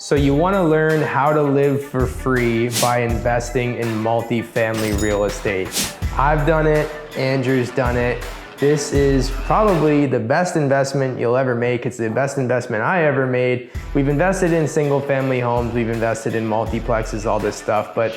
So you want to learn how to live for free by investing in multifamily real estate. I've done it, Andrew's done it. This is probably the best investment you'll ever make. It's the best investment I ever made. We've invested in single family homes, we've invested in multiplexes, all this stuff. But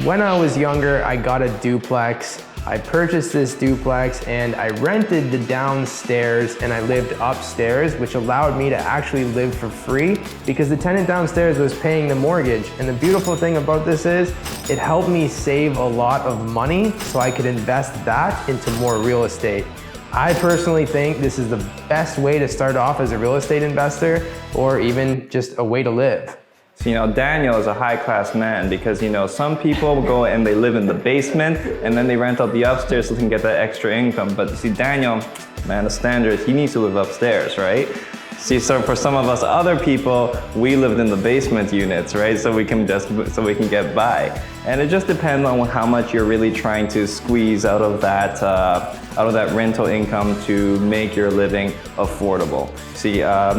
when I was younger, I got a duplex. I purchased this duplex and I rented the downstairs and I lived upstairs, which allowed me to actually live for free because the tenant downstairs was paying the mortgage. And the beautiful thing about this is it helped me save a lot of money so I could invest that into more real estate. I personally think this is the best way to start off as a real estate investor or even just a way to live. So, Daniel is a high-class man because, some people go and they live in the basement and then they rent out the upstairs so they can get that extra income. But you see, Daniel, man, the standard is he needs to live upstairs, right? See, so for some of us other people, we lived in the basement units, right? So we can get by. And it just depends on how much you're really trying to squeeze out of that rental income to make your living affordable. See,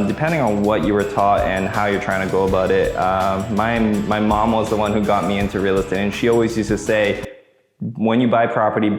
depending on what you were taught and how you're trying to go about it, my mom was the one who got me into real estate, and she always used to say, when you buy property,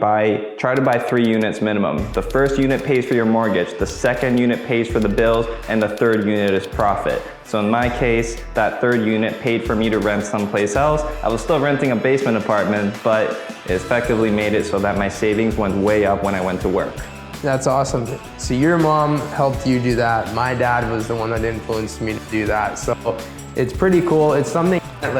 try to buy 3 units minimum. The first unit pays for your mortgage, the second unit pays for the bills, and the third unit is profit. So in my case, that third unit paid for me to rent someplace else. I was still renting a basement apartment, but it effectively made it so that my savings went way up when I went to work. That's awesome. So your mom helped you do that. My dad was the one that influenced me to do that. So it's pretty cool. It's something that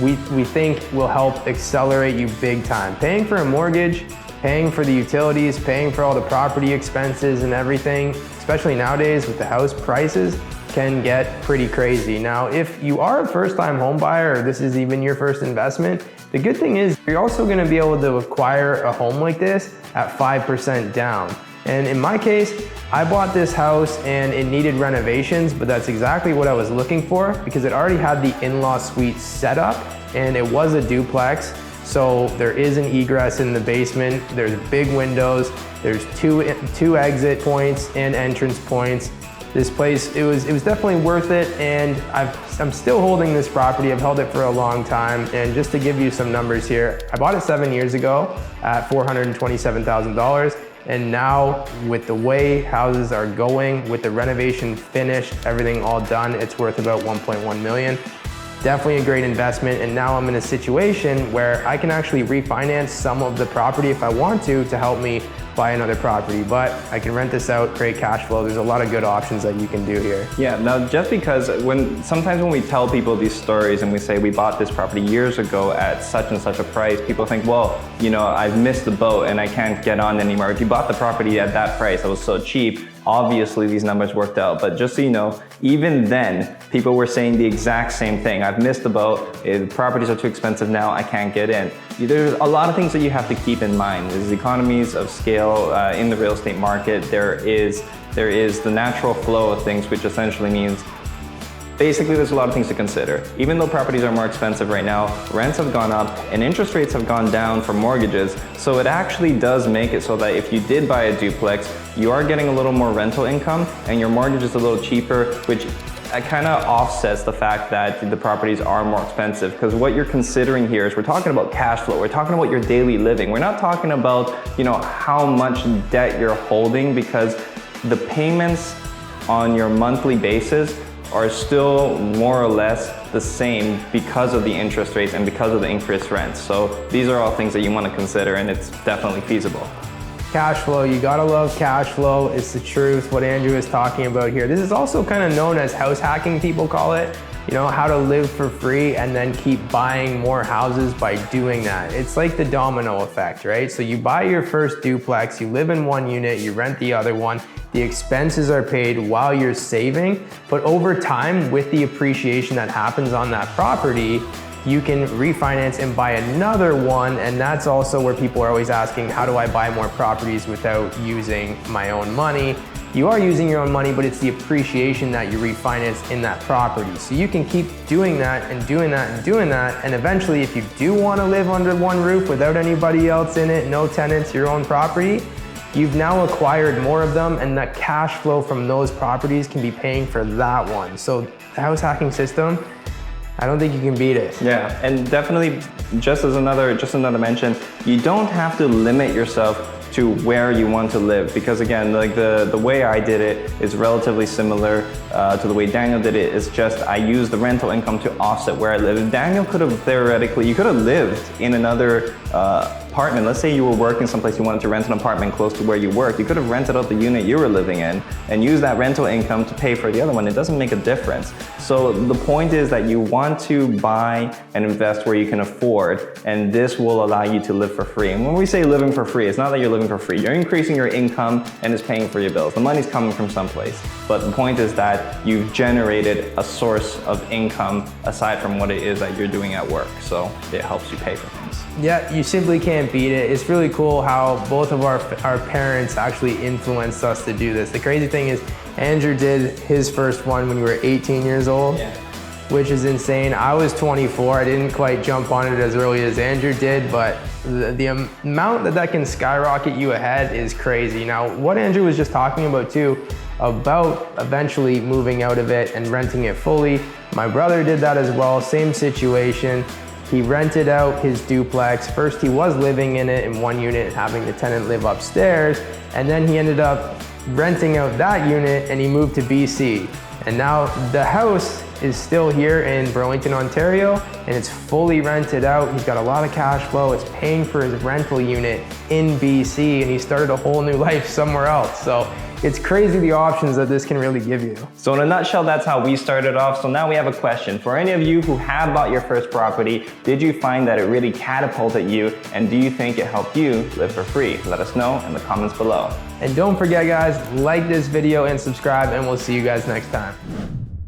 we think will help accelerate you big time. Paying for a mortgage, paying for the utilities, paying for all the property expenses and everything, especially nowadays with the house prices, can get pretty crazy. Now, if you are a first-time home buyer or this is even your first investment, the good thing is you're also gonna be able to acquire a home like this at 5% down. And in my case, I bought this house and it needed renovations, but that's exactly what I was looking for because it already had the in-law suite set up and it was a duplex. So there is an egress in the basement, there's big windows, there's two exit points and entrance points. This place, it was definitely worth it, and I'm still holding this property. I've held it for a long time, and just to give you some numbers here, I bought it 7 years ago at $427,000, and now with the way houses are going, with the renovation finished, everything all done, it's worth about 1.1 million. Definitely a great investment, and now I'm in a situation where I can actually refinance some of the property if I want to help me buy another property, but I can rent this out, create cash flow. There's a lot of good options that you can do here. Yeah, now just because sometimes when we tell people these stories and we say we bought this property years ago at such and such a price, people think, well, I've missed the boat and I can't get on anymore. If you bought the property at that price, it was so cheap, obviously these numbers worked out. But just so you know, even then, people were saying the exact same thing. I've missed the boat, the properties are too expensive now, I can't get in. There's a lot of things that you have to keep in mind. There's economies of scale in the real estate market. There is the natural flow of things, which essentially means basically there's a lot of things to consider. Even though properties are more expensive right now, rents have gone up and interest rates have gone down for mortgages. So it actually does make it so that if you did buy a duplex, you are getting a little more rental income and your mortgage is a little cheaper, which kind of offsets the fact that the properties are more expensive, because what you're considering here is we're talking about cash flow, we're talking about your daily living. We're not talking about, how much debt you're holding, because the payments on your monthly basis are still more or less the same because of the interest rates and because of the increased rents. So these are all things that you want to consider, and it's definitely feasible. Cash flow, you gotta love cash flow. It's the truth, what Andrew is talking about here. This is also kind of known as house hacking, people call it. How to live for free and then keep buying more houses by doing that. It's like the domino effect, right? So you buy your first duplex, you live in one unit, you rent the other one, the expenses are paid while you're saving, but over time, with the appreciation that happens on that property, you can refinance and buy another one, and that's also where people are always asking, how do I buy more properties without using my own money? You are using your own money, but it's the appreciation that you refinance in that property. So you can keep doing that and doing that and doing that, and eventually if you do want to live under one roof without anybody else in it, no tenants, your own property, you've now acquired more of them, and that cash flow from those properties can be paying for that one. So the house hacking system I don't think you can beat it. Yeah, and definitely, just another mention, you don't have to limit yourself to where you want to live, because again, like the way I did it is relatively similar to the way Daniel did it. It's just I used the rental income to offset where I live. Daniel could have you could have lived in another apartment. Let's say you were working someplace, you wanted to rent an apartment close to where you work. You could have rented out the unit you were living in and used that rental income to pay for the other one. It doesn't make a difference. So the point is that you want to buy and invest where you can afford, and this will allow you to live for free. And when we say living for free, it's not that you're living for free. You're increasing your income and it's paying for your bills. The money's coming from someplace. But the point is that you've generated a source of income aside from what it is that you're doing at work. So it helps you pay for things. Yeah, you simply can't beat it. It's really cool how both of our parents actually influenced us to do this. The crazy thing is Andrew did his first one when we were 18 years old, which is insane. I was 24. I didn't quite jump on it as early as Andrew did, but the amount that can skyrocket you ahead is crazy. Now, what Andrew was just talking about too, about eventually moving out of it and renting it fully, my brother did that as well, same situation. He rented out his duplex. First, he was living in it in one unit, having the tenant live upstairs, and then he ended up renting out that unit and he moved to BC. And now the house is still here in Burlington, Ontario, and it's fully rented out. He's got a lot of cash flow. It's paying for his rental unit in BC, and he started a whole new life somewhere else. So it's crazy the options that this can really give you. So in a nutshell, that's how we started off. So now we have a question. For any of you who have bought your first property, did you find that it really catapulted you? And do you think it helped you live for free? Let us know in the comments below. And don't forget guys, like this video and subscribe, and we'll see you guys next time.